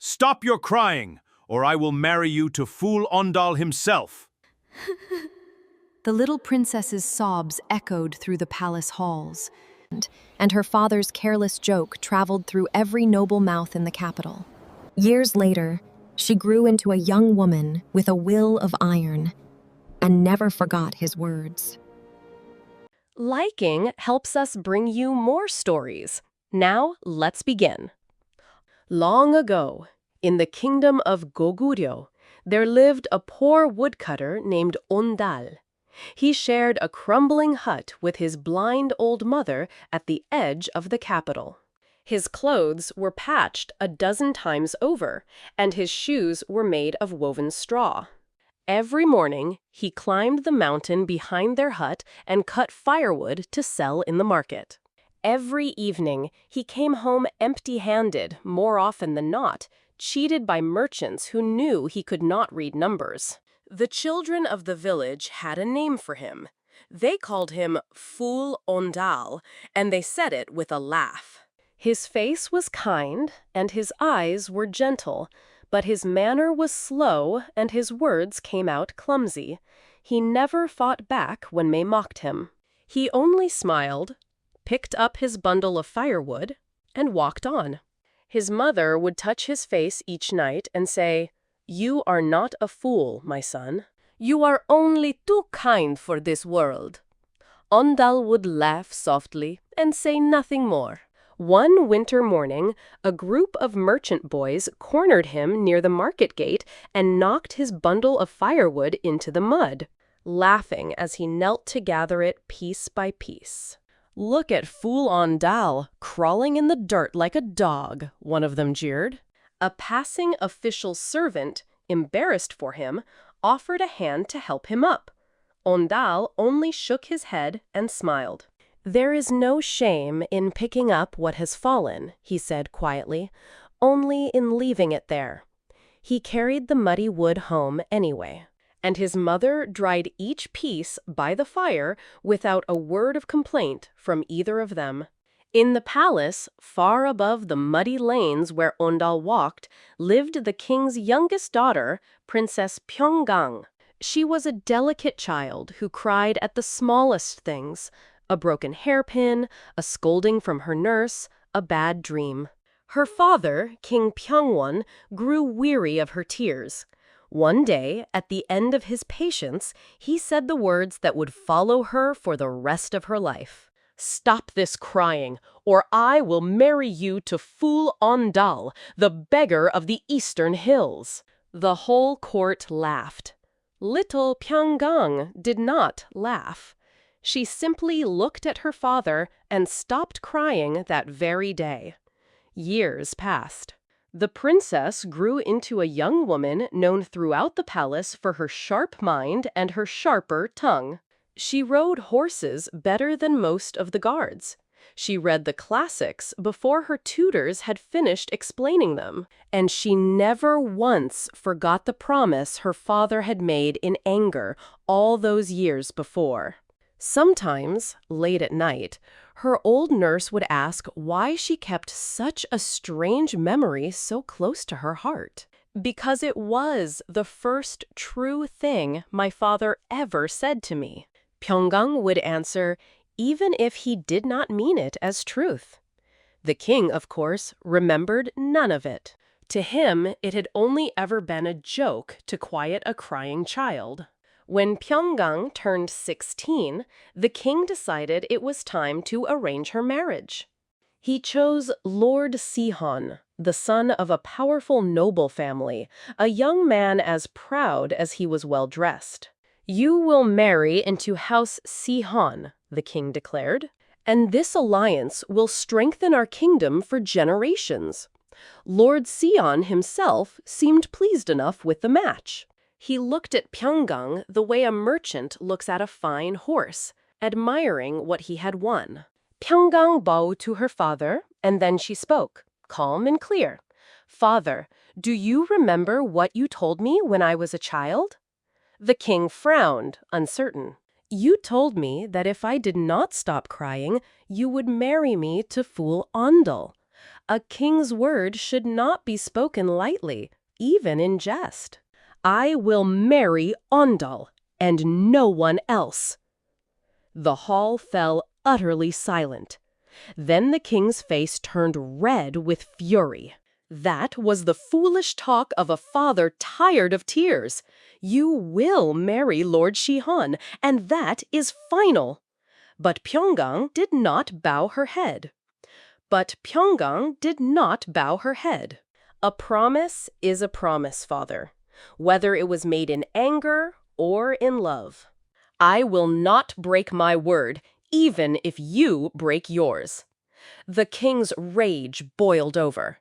Stop your crying, or I will marry you to fool Ondal himself. The little princess's sobs echoed through the palace halls, and her father's careless joke traveled through every noble mouth in the capital. Years later, she grew into a young woman with a will of iron and never forgot his words. Liking helps us bring you more stories. Now, let's begin. Long ago, in the kingdom of Goguryeo, there lived a poor woodcutter named Ondal. He shared a crumbling hut with his blind old mother at the edge of the capital. His clothes were patched a dozen times over, and his shoes were made of woven straw. Every morning, he climbed the mountain behind their hut and cut firewood to sell in the market. Every evening, he came home empty-handed, more often than not, cheated by merchants who knew he could not read numbers. The children of the village had a name for him. They called him Fool Ondal, and they said it with a laugh. His face was kind, and his eyes were gentle, but his manner was slow, and his words came out clumsy. He never fought back when they mocked him. He only smiled, picked up his bundle of firewood, and walked on. His mother would touch his face each night and say, "You are not a fool, my son. You are only too kind for this world." Ondal would laugh softly and say nothing more. One winter morning, a group of merchant boys cornered him near the market gate and knocked his bundle of firewood into the mud, laughing as he knelt to gather it piece by piece. "Look at Fool Ondal, crawling in the dirt like a dog," one of them jeered. A passing official servant, embarrassed for him, offered a hand to help him up. Ondal only shook his head and smiled. "There is no shame in picking up what has fallen," he said quietly, "only in leaving it there." He carried the muddy wood home anyway, and his mother dried each piece by the fire without a word of complaint from either of them. In the palace, far above the muddy lanes where Ondal walked, lived the king's youngest daughter, Princess Pyeonggang. She was a delicate child who cried at the smallest things: a broken hairpin, a scolding from her nurse, a bad dream. Her father, King Pyeongwon, grew weary of her tears. One day, at the end of his patience, he said the words that would follow her for the rest of her life. "Stop this crying, or I will marry you to Fool Ondal, the beggar of the eastern hills." The whole court laughed. Little Pyeonggang did not laugh. She simply looked at her father and stopped crying that very day. Years passed. The princess grew into a young woman known throughout the palace for her sharp mind and her sharper tongue. She rode horses better than most of the guards. She read the classics before her tutors had finished explaining them, and she never once forgot the promise her father had made in anger all those years before. Sometimes, late at night, her old nurse would ask why she kept such a strange memory so close to her heart. "Because it was the first true thing my father ever said to me," Pyeonggang would answer, even if he did not mean it as truth. The king, of course, remembered none of it. To him, it had only ever been a joke to quiet a crying child. When Pyeonggang turned 16, the king decided it was time to arrange her marriage. He chose Lord Sihon, the son of a powerful noble family, a young man as proud as he was well-dressed. "You will marry into House Sihon," the king declared, "and this alliance will strengthen our kingdom for generations." Lord Sihon himself seemed pleased enough with the match. He looked at Pyeonggang the way a merchant looks at a fine horse, admiring what he had won. Pyeonggang bowed to her father, and then she spoke, calm and clear. "Father, do you remember what you told me when I was a child?" The king frowned, uncertain. "You told me that if I did not stop crying, you would marry me to Fool Ondal. A king's word should not be spoken lightly, even in jest. I will marry Ondal, and no one else. The hall fell utterly silent. Then the king's face turned red with fury. That was the foolish talk of a father tired of tears. You will marry Lord Shihan, and that is final. But Pyeonggang did not bow her head. A promise is a promise, father, whether it was made in anger or in love. I will not break my word, even if you break yours. The king's rage boiled over.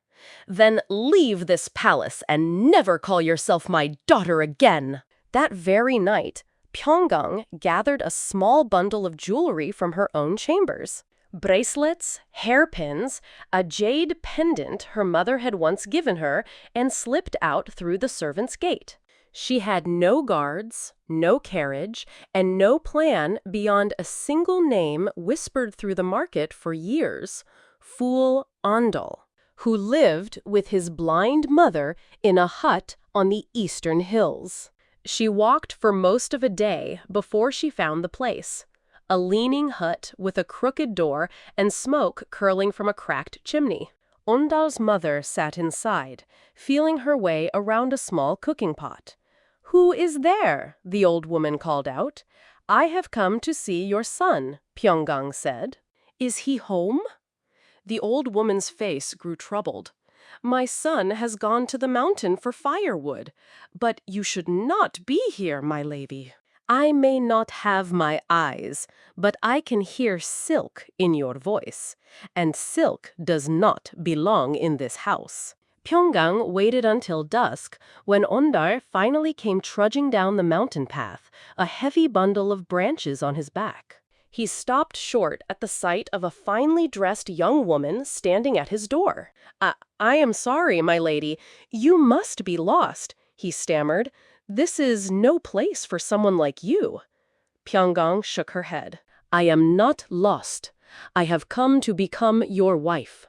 Then leave this palace and never call yourself my daughter again. That very night, Pyeonggang gathered a small bundle of jewelry from her own chambers. Bracelets, hairpins, a jade pendant her mother had once given her, and slipped out through the servants' gate. She had no guards, no carriage, and no plan beyond a single name whispered through the market for years, Fool Ondal, who lived with his blind mother in a hut on the eastern hills. She walked for most of a day before she found the place, a leaning hut with a crooked door and smoke curling from a cracked chimney. Ondal's mother sat inside, feeling her way around a small cooking pot. "Who is there?" the old woman called out. "I have come to see your son," Pyeonggang said. "Is he home?" The old woman's face grew troubled. "My son has gone to the mountain for firewood, but you should not be here, my lady." "I may not have my eyes, but I can hear silk in your voice, and silk does not belong in this house." Pyeonggang waited until dusk, when Ondal finally came trudging down the mountain path, a heavy bundle of branches on his back. He stopped short at the sight of a finely dressed young woman standing at his door. I am sorry, my lady. You must be lost," he stammered. "This is no place for someone like you." Pyeonggang shook her head. "I am not lost. I have come to become your wife."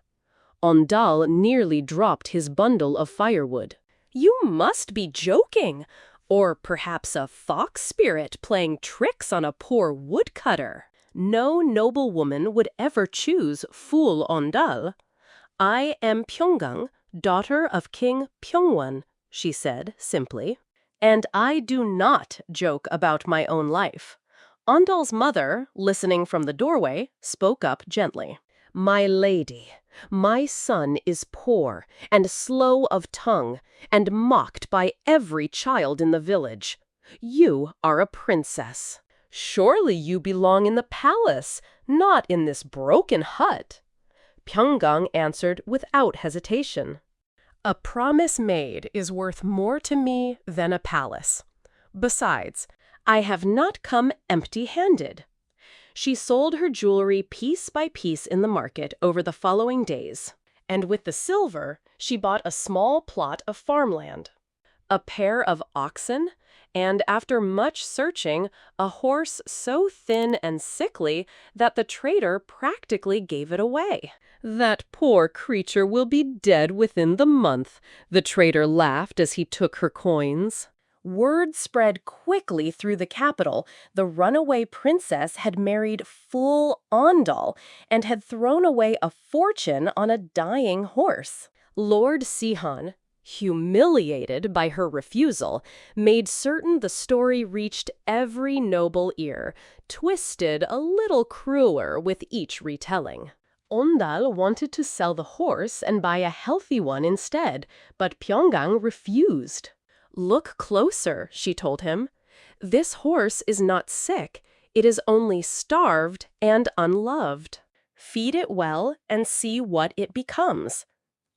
Ondal nearly dropped his bundle of firewood. "You must be joking, or perhaps a fox spirit playing tricks on a poor woodcutter. No noble woman would ever choose Fool Ondal. I am Pyeonggang, daughter of King Pyeongwon," she said simply. "And I do not joke about my own life." Ondal's mother, listening from the doorway, spoke up gently. "My lady, my son is poor and slow of tongue and mocked by every child in the village. You are a princess. Surely you belong in the palace, not in this broken hut." Pyeonggang answered without hesitation. "A promise made is worth more to me than a palace. Besides, I have not come empty-handed." She sold her jewelry piece by piece in the market over the following days, and with the silver, she bought a small plot of farmland, a pair of oxen, and after much searching, a horse so thin and sickly that the trader practically gave it away. "That poor creature will be dead within the month," the trader laughed as he took her coins. Word spread quickly through the capital. The runaway princess had married Fool Ondal and had thrown away a fortune on a dying horse. Lord Shihan, humiliated by her refusal, made certain the story reached every noble ear, twisted a little crueler with each retelling. Ondal wanted to sell the horse and buy a healthy one instead, but Pyeonggang refused. "Look closer," she told him. "This horse is not sick. It is only starved and unloved. Feed it well and see what it becomes."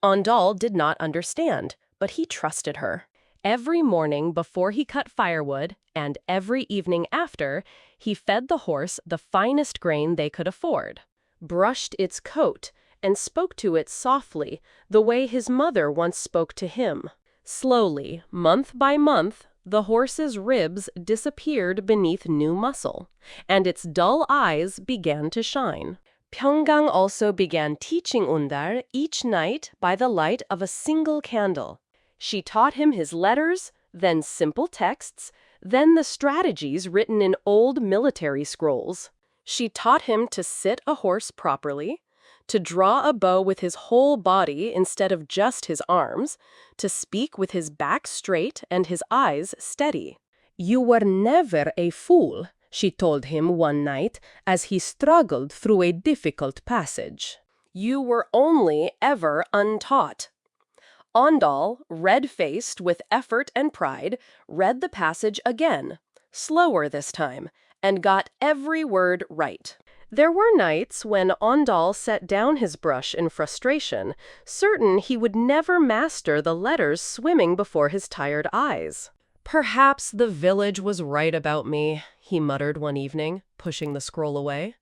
Ondal did not understand, but he trusted her. Every morning before he cut firewood, and every evening after, he fed the horse the finest grain they could afford, brushed its coat, and spoke to it softly, the way his mother once spoke to him. Slowly, month by month, the horse's ribs disappeared beneath new muscle, and its dull eyes began to shine. Pyeonggang also began teaching Ondal each night by the light of a single candle. She taught him his letters, then simple texts, then the strategies written in old military scrolls. She taught him to sit a horse properly, to draw a bow with his whole body instead of just his arms, to speak with his back straight and his eyes steady. "You were never a fool," she told him one night as he struggled through a difficult passage. "You were only ever untaught." Ondal, red-faced with effort and pride, read the passage again, slower this time, and got every word right. There were nights when Ondal set down his brush in frustration, certain he would never master the letters swimming before his tired eyes. "Perhaps the village was right about me," he muttered one evening, pushing the scroll away.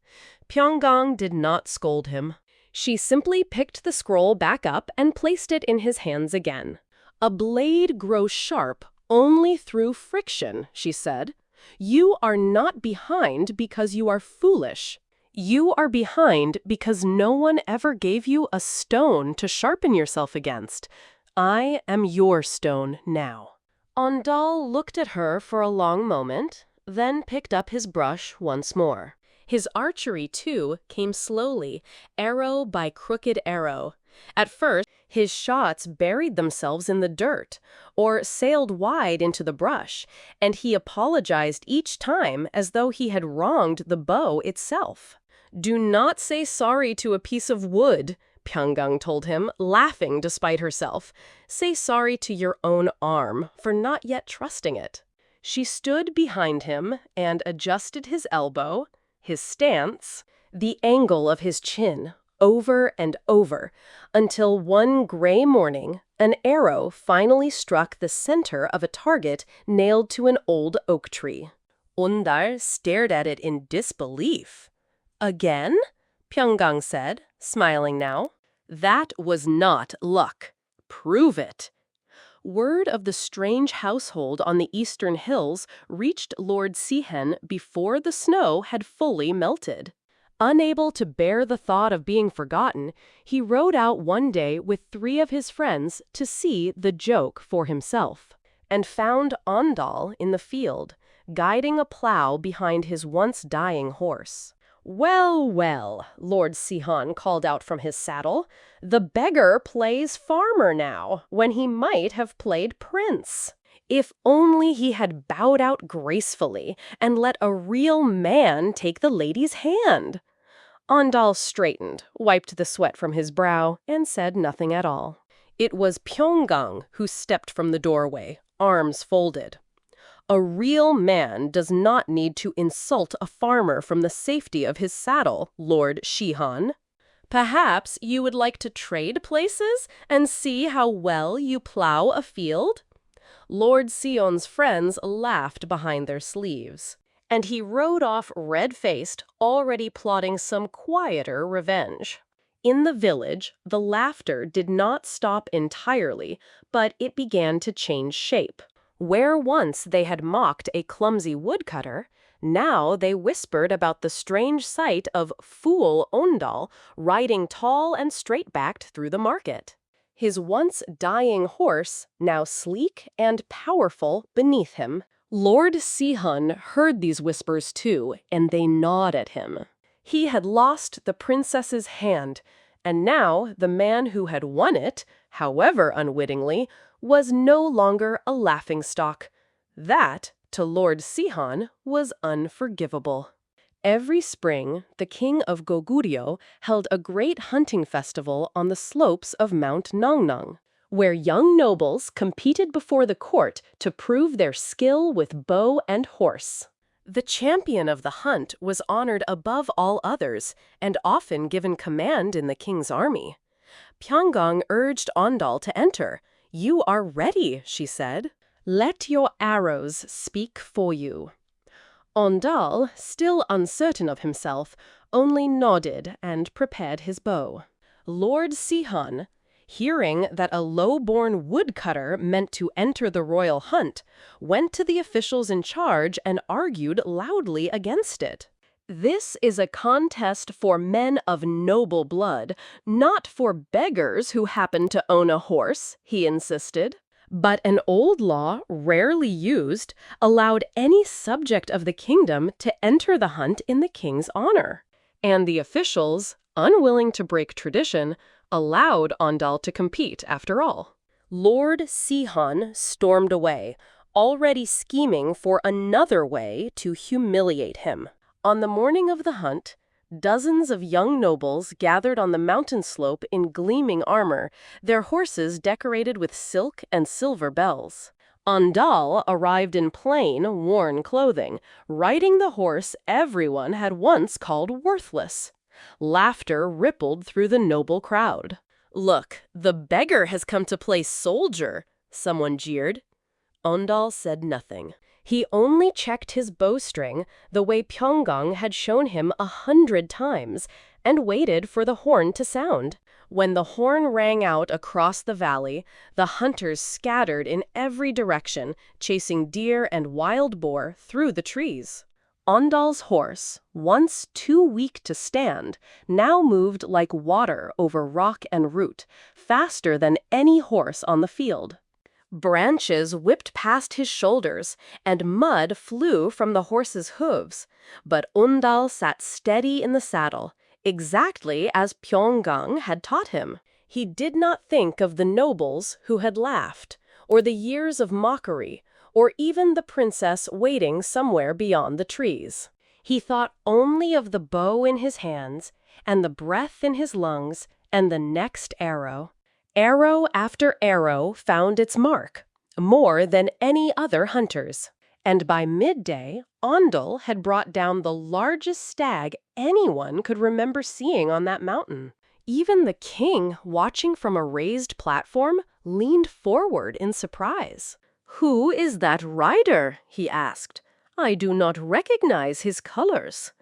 Pyeonggang did not scold him. She simply picked the scroll back up and placed it in his hands again. "A blade grows sharp only through friction," she said. "You are not behind because you are foolish. You are behind because no one ever gave you a stone to sharpen yourself against. I am your stone now." Ondal looked at her for a long moment, then picked up his brush once more. His archery, too, came slowly, arrow by crooked arrow. At first, his shots buried themselves in the dirt, or sailed wide into the brush, and he apologized each time as though he had wronged the bow itself. "Do not say sorry to a piece of wood," Pyeonggang told him, laughing despite herself. "Say sorry to your own arm for not yet trusting it." She stood behind him and adjusted his elbow, his stance, the angle of his chin, over and over, until one gray morning, an arrow finally struck the center of a target nailed to an old oak tree. Ondal stared at it in disbelief. "Again?" Pyeonggang said, smiling now. "That was not luck. Prove it." Word of the strange household on the eastern hills reached Lord Sihen before the snow had fully melted. Unable to bear the thought of being forgotten, he rode out one day with 3 of his friends to see the joke for himself, and found Ondal in the field, guiding a plow behind his once dying horse. "Well, well," Lord Sihan called out from his saddle, "the beggar plays farmer now, when he might have played prince. If only he had bowed out gracefully and let a real man take the lady's hand." Ondal straightened, wiped the sweat from his brow, and said nothing at all. It was Pyeonggang who stepped from the doorway, arms folded. "A real man does not need to insult a farmer from the safety of his saddle, Lord Shihan. Perhaps you would like to trade places and see how well you plow a field?" Lord Sion's friends laughed behind their sleeves, and he rode off red-faced, already plotting some quieter revenge. In the village, the laughter did not stop entirely, but it began to change shape. Where once they had mocked a clumsy woodcutter, now they whispered about the strange sight of fool Ondal riding tall and straight-backed through the market. His once dying horse, now sleek and powerful beneath him. Lord Sihan heard these whispers too, and they gnawed at him. He had lost the princess's hand, and now the man who had won it, however unwittingly, was no longer a laughingstock. That, to Lord Sihan, was unforgivable. Every spring, the king of Goguryeo held a great hunting festival on the slopes of Mount Nongnong, where young nobles competed before the court to prove their skill with bow and horse. The champion of the hunt was honored above all others, and often given command in the king's army. Pyeonggang urged Ondal to enter. "You are ready," she said. "Let your arrows speak for you." Ondal, still uncertain of himself, only nodded and prepared his bow. Lord Sihan, hearing that a low-born woodcutter meant to enter the royal hunt, went to the officials in charge and argued loudly against it. This is a contest for men of noble blood, not for beggars who happen to own a horse, he insisted. But an old law, rarely used, allowed any subject of the kingdom to enter the hunt in the king's honor. And the officials, unwilling to break tradition, allowed Ondal to compete after all. Lord Sihon stormed away, already scheming for another way to humiliate him. On the morning of the hunt, dozens of young nobles gathered on the mountain slope in gleaming armor, their horses decorated with silk and silver bells. Ondal arrived in plain, worn clothing, riding the horse everyone had once called worthless. Laughter rippled through the noble crowd. "Look, the beggar has come to play soldier," someone jeered. Ondal said nothing. He only checked his bowstring the way Pyeonggang had shown him 100 times, and waited for the horn to sound. When the horn rang out across the valley, the hunters scattered in every direction, chasing deer and wild boar through the trees. Ondal's horse, once too weak to stand, now moved like water over rock and root, faster than any horse on the field. Branches whipped past his shoulders, and mud flew from the horse's hooves. But Ondal sat steady in the saddle, exactly as Pyeonggang had taught him. He did not think of the nobles who had laughed, or the years of mockery, or even the princess waiting somewhere beyond the trees. He thought only of the bow in his hands, and the breath in his lungs, and the next arrow. Arrow after arrow found its mark, more than any other hunter's. And by midday, Ondal had brought down the largest stag anyone could remember seeing on that mountain. Even the king, watching from a raised platform, leaned forward in surprise. "Who is that rider?" he asked. "I do not recognize his colors."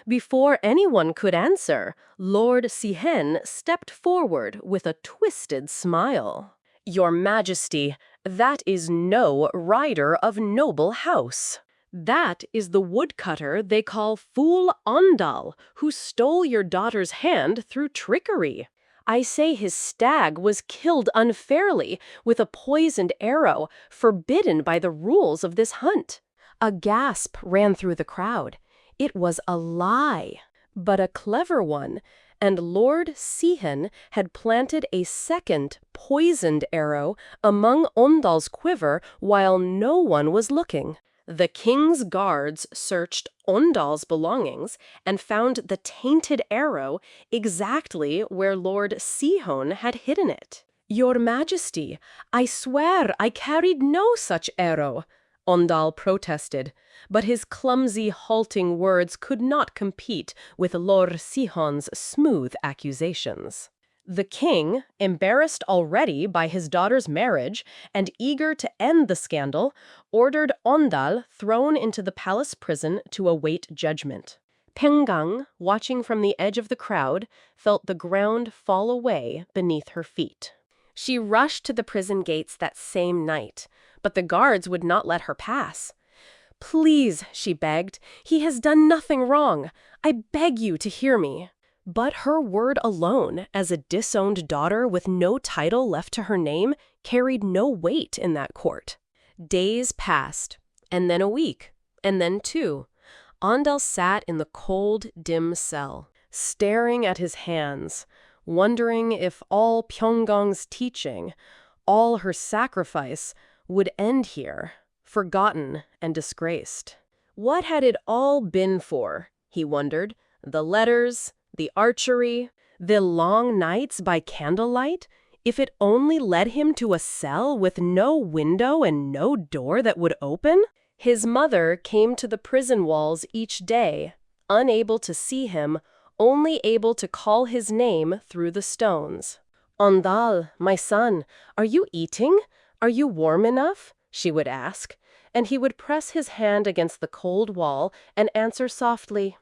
Before anyone could answer, Lord Sihon stepped forward with a twisted smile. "Your Majesty, that is no rider of noble house. That is the woodcutter they call Fool Ondal, who stole your daughter's hand through trickery. I say his stag was killed unfairly with a poisoned arrow, forbidden by the rules of this hunt." A gasp ran through the crowd. It was a lie, but a clever one, and Lord Sihon had planted a second poisoned arrow among Ondal's quiver while no one was looking. The king's guards searched Ondal's belongings and found the tainted arrow exactly where Lord Sihon had hidden it. "Your Majesty, I swear I carried no such arrow," Ondal protested, but his clumsy, halting words could not compete with Lord Sihon's smooth accusations. The king, embarrassed already by his daughter's marriage and eager to end the scandal, ordered Ondal thrown into the palace prison to await judgment. 평강, watching from the edge of the crowd, felt the ground fall away beneath her feet. She rushed to the prison gates that same night, but the guards would not let her pass. "Please," she begged, "he has done nothing wrong. I beg you to hear me." But her word alone, as a disowned daughter with no title left to her name, carried no weight in that court. Days passed, and then a week, and then 2. Ondal sat in the cold, dim cell, staring at his hands, wondering if all Pyeonggang's teaching, all her sacrifice, would end here, forgotten and disgraced. What had it all been for, he wondered? The letters, the archery, the long nights by candlelight? If it only led him to a cell with no window and no door that would open? His mother came to the prison walls each day, unable to see him, only able to call his name through the stones. "Ondal, my son, are you eating? Are you warm enough?" she would ask, and he would press his hand against the cold wall and answer softly,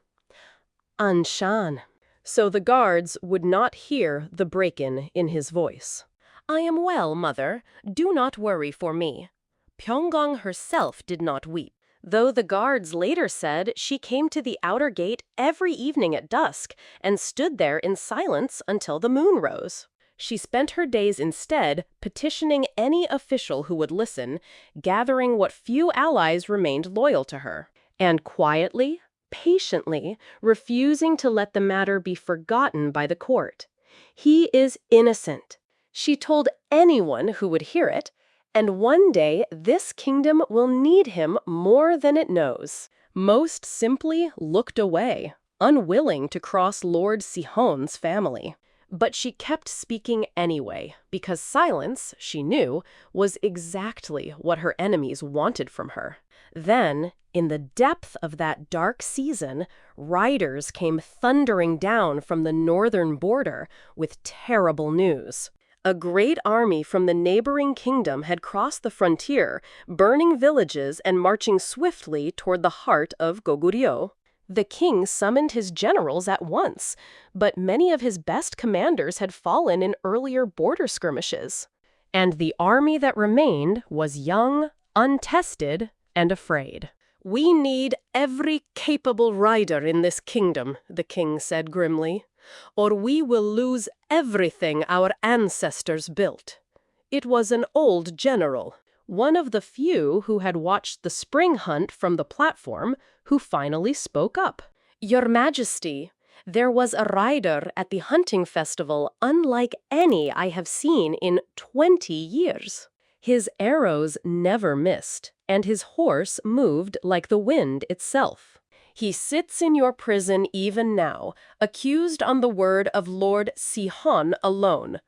"Anshan," so the guards would not hear the break-in in his voice. "I am well, mother. Do not worry for me." Pyeonggang herself did not weep. though the guards later said she came to the outer gate every evening at dusk and stood there in silence until the moon rose. She spent her days instead petitioning any official who would listen, gathering what few allies remained loyal to her, and quietly, patiently, refusing to let the matter be forgotten by the court. He is innocent, she told anyone who would hear it, and one day this kingdom will need him more than it knows. Most simply looked away, unwilling to cross Lord Sihon's family. But she kept speaking anyway, because silence, she knew, was exactly what her enemies wanted from her. Then, in the depth of that dark season, riders came thundering down from the northern border with terrible news. A great army from the neighboring kingdom had crossed the frontier, burning villages and marching swiftly toward the heart of Goguryeo. The king summoned his generals at once, but many of his best commanders had fallen in earlier border skirmishes. And the army that remained was young, untested, and afraid. "We need every capable rider in this kingdom," the king said grimly, "or we will lose everything our ancestors built." It was an old general, one of the few who had watched the spring hunt from the platform, who finally spoke up. "Your Majesty, there was a rider at the hunting festival unlike any I have seen in 20 years. His arrows never missed, and his horse moved like the wind itself. He sits in your prison even now, accused on the word of Lord Sihon alone."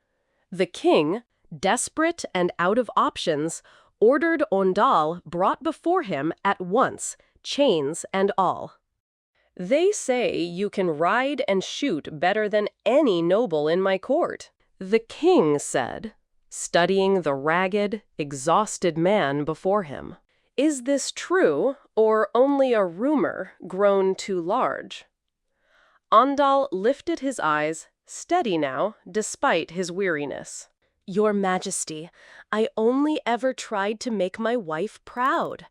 The king, desperate and out of options, ordered Ondal brought before him at once, chains and all. "They say you can ride and shoot better than any noble in my court," the king said, studying the ragged, exhausted man before him. "Is this true, or only a rumor grown too large?" Ondal lifted his eyes, steady now, despite his weariness. "Your Majesty, I only ever tried to make my wife proud.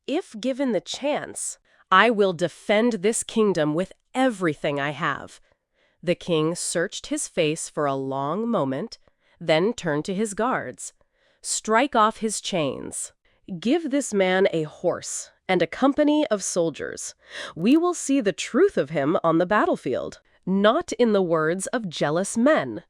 If given the chance, I will defend this kingdom with everything I have." The king searched his face for a long moment, then turned to his guards. "Strike off his chains. Give this man a horse and a company of soldiers. We will see the truth of him on the battlefield, not in the words of jealous men."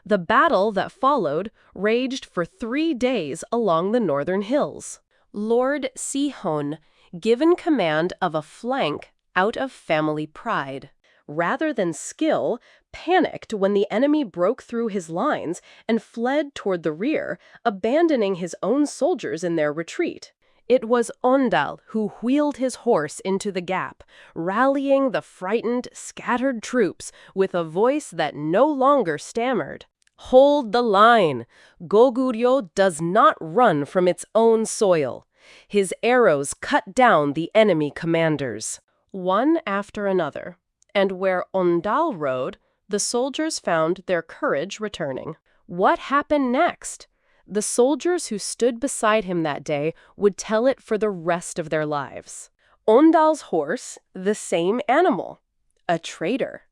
The battle that followed raged for 3 days along the northern hills. Lord Sihon, given command of a flank out of family pride, rather than skill, panicked when the enemy broke through his lines and fled toward the rear, abandoning his own soldiers in their retreat. It was Ondal who wheeled his horse into the gap, rallying the frightened, scattered troops with a voice that no longer stammered. "Hold the line! Goguryeo does not run from its own soil. His arrows cut down the enemy commanders." One after another, and where Ondal rode, the soldiers found their courage returning. What happened next? The soldiers who stood beside him that day would tell it for the rest of their lives. Ondal's horse, the same animal, a traitor,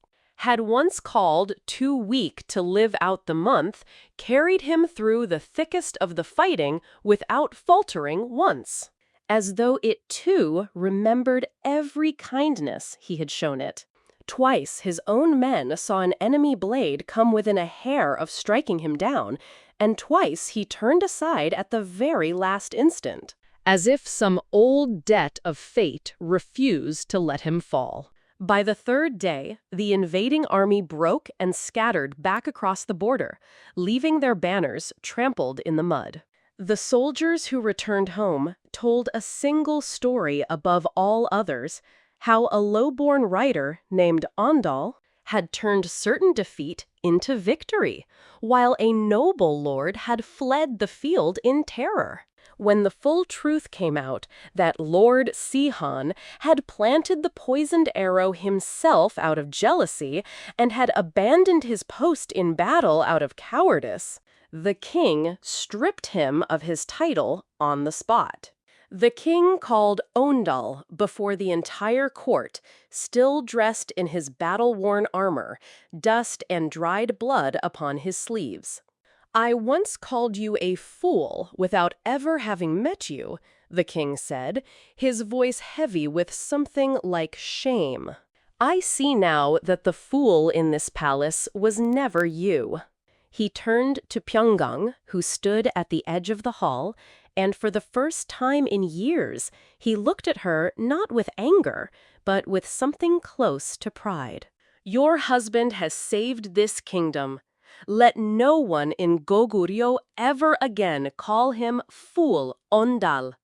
had once called too weak to live out the month, carried him through the thickest of the fighting without faltering once, as though it too remembered every kindness he had shown it. Twice his own men saw an enemy blade come within a hair of striking him down, and twice he turned aside at the very last instant, as if some old debt of fate refused to let him fall. By the 3rd day, the invading army broke and scattered back across the border, leaving their banners trampled in the mud. The soldiers who returned home told a single story above all others, how a low-born rider named Ondal had turned certain defeat into victory, while a noble lord had fled the field in terror. When the full truth came out that Lord Sihon had planted the poisoned arrow himself out of jealousy and had abandoned his post in battle out of cowardice, the king stripped him of his title on the spot. The king called Ondal before the entire court, still dressed in his battle-worn armor, dust and dried blood upon his sleeves. "I once called you a fool without ever having met you," the king said, his voice heavy with something like shame. "I see now that the fool in this palace was never you." He turned to Pyeonggang, who stood at the edge of the hall, and for the first time in years, he looked at her not with anger, but with something close to pride. "Your husband has saved this kingdom. Let no one in Goguryeo ever again call him Fool Ondal."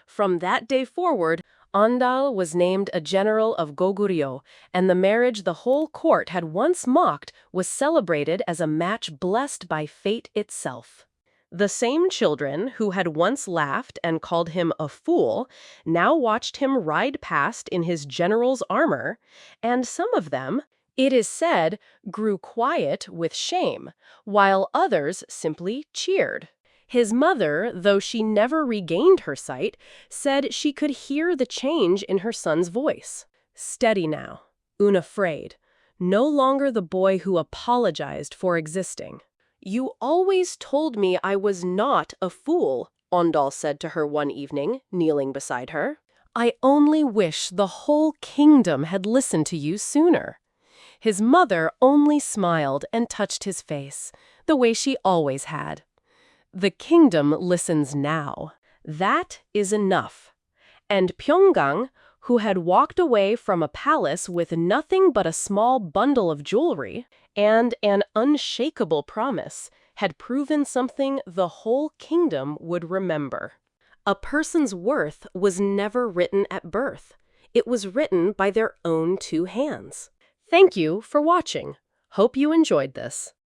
From that day forward, Ondal was named a general of Goguryeo, and the marriage the whole court had once mocked was celebrated as a match blessed by fate itself. The same children who had once laughed and called him a fool now watched him ride past in his general's armor, and some of them, it is said, grew quiet with shame, while others simply cheered. His mother, though she never regained her sight, said she could hear the change in her son's voice. Steady now, unafraid, no longer the boy who apologized for existing. "You always told me I was not a fool," Ondal said to her one evening, kneeling beside her. "I only wish the whole kingdom had listened to you sooner." His mother only smiled and touched his face, the way she always had. The kingdom listens now. That is enough. And Pyeonggang, who had walked away from a palace with nothing but a small bundle of jewelry and an unshakable promise, had proven something the whole kingdom would remember. A person's worth was never written at birth. It was written by their own two hands. Thank you for watching. Hope you enjoyed this.